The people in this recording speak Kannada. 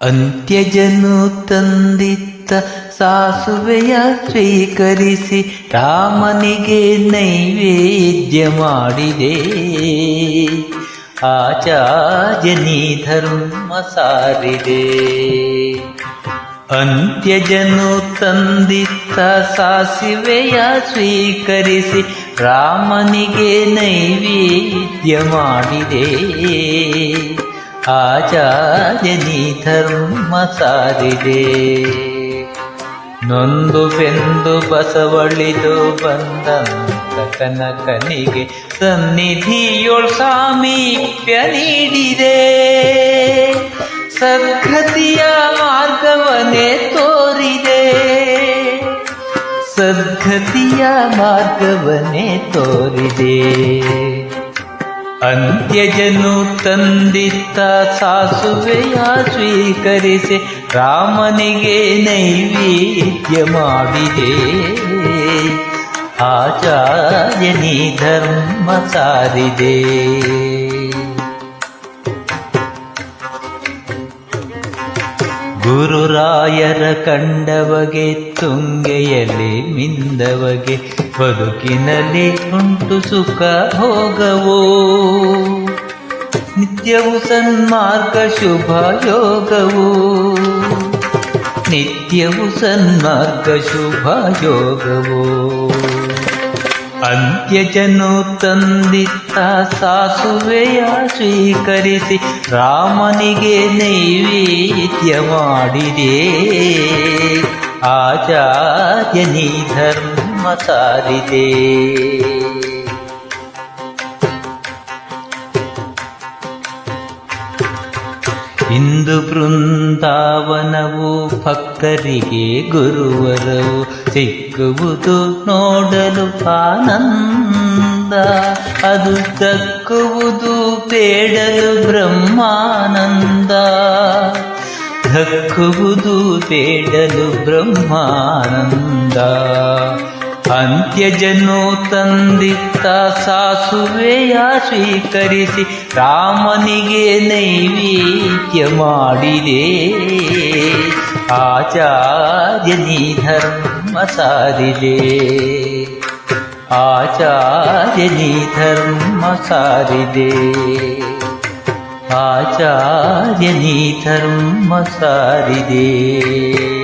ಅಂತ್ಯಜನು ತಂದಿತ್ತ ಸಾಸುವೆಯ ಸ್ವೀಕರಿಸಿ ರಾಮನಿಗೆ ನೈವೇದ್ಯ ಮಾಡಿದೆ. ಆಚಾರ್ಯನಿ ಧರ್ಮ ಸಾರಿದೆ. ಅಂತ್ಯಜನು ತಂದಿತ್ತ ಸಾಸುವೆಯ ಸ್ವೀಕರಿಸಿ ರಾಮನಿಗೆ ನೈವೇದ್ಯ ಮಾಡಿದೆ. ಆಚಾರ್ಯನಿ ಧರ್ಮ ಸಾರಿದೆ. ನೊಂದು ಬೆಂದು ಬಸವಳಿದು ಬಂದಂತ ಕನಕನಿಗೆ ಸನ್ನಿಧಿಯೊಳ್ ಸಾಮೀಪ್ಯ ನೀಡಿದೆ. ಸದ್ಗತಿಯ ಮಾರ್ಗವನ್ನೇ ತೋರಿದೆ. ಸದ್ಗತಿಯ ಮಾರ್ಗವನ್ನೇ ತೋರಿದೆ. ಅಂತ್ಯಜನು ತಂದಿತ್ತ ಸಾಸುವೆಯ ಸ್ವೀಕರಿಸಿ ರಾಮನಿಗೆ ನೈವೇದ್ಯ ಮಾಡಿದೆ. ಆಚಾರ್ಯನಿ ಧರ್ಮ ಸಾರಿದೆ. ಗುರುರಾಯರ ಕಂಡವಗೆ ತುಂಗೆಯಲ್ಲಿ ಮಿಂದವಗೆ ಬದುಕಿನಲ್ಲಿ ಉಂಟು ಸುಖ ಭೋಗವೋ. ನಿತ್ಯವು ಸನ್ಮಾರ್ಗ ಶುಭ ಯೋಗವು. ನಿತ್ಯವು ಸನ್ಮಾರ್ಗ ಶುಭ ಯೋಗವೋ. ಅಂತ್ಯಜನು ತಂದಿತ್ತ ಸಾಸುವೆಯ ಸ್ವೀಕರಿಸಿ ರಾಮನಿಗೆ ನೈವೇದ್ಯ ಮಾಡಿದೆ. ಆಚಾರ್ಯನಿ ಧರ್ಮ ಸಾರಿದೆ. ಇಂದು ಬೃಂದಾವನವು ಭಕ್ತರಿಗೆ ಗುರುವರವು ಸಿಕ್ಕುವುದು ನೋಡಲು ಆನಂದ. ಅದು ದಕ್ಕುವುದು ಬೇಡಲು ಬ್ರಹ್ಮಾನಂದ. ದಕ್ಕುವುದು ಬೇಡಲು ಬ್ರಹ್ಮಾನಂದ. ಅಂತ್ಯಜನು ತಂದಿತ್ತ ಸಾಸುವೆಯ ಸ್ವೀಕರಿಸಿ ರಾಮನಿಗೆ ನೈವೇದ್ಯ ಮಾಡಿದೆ. ಆಚಾರ್ಯನಿ ಧರ್ಮ ಸಾರಿದೆ. ಆಚಾರ್ಯನಿ ಧರ್ಮ ಸಾರಿದೆ. ಆಚಾರ್ಯನಿ ಧರ್ಮ ಸಾರಿದೆ.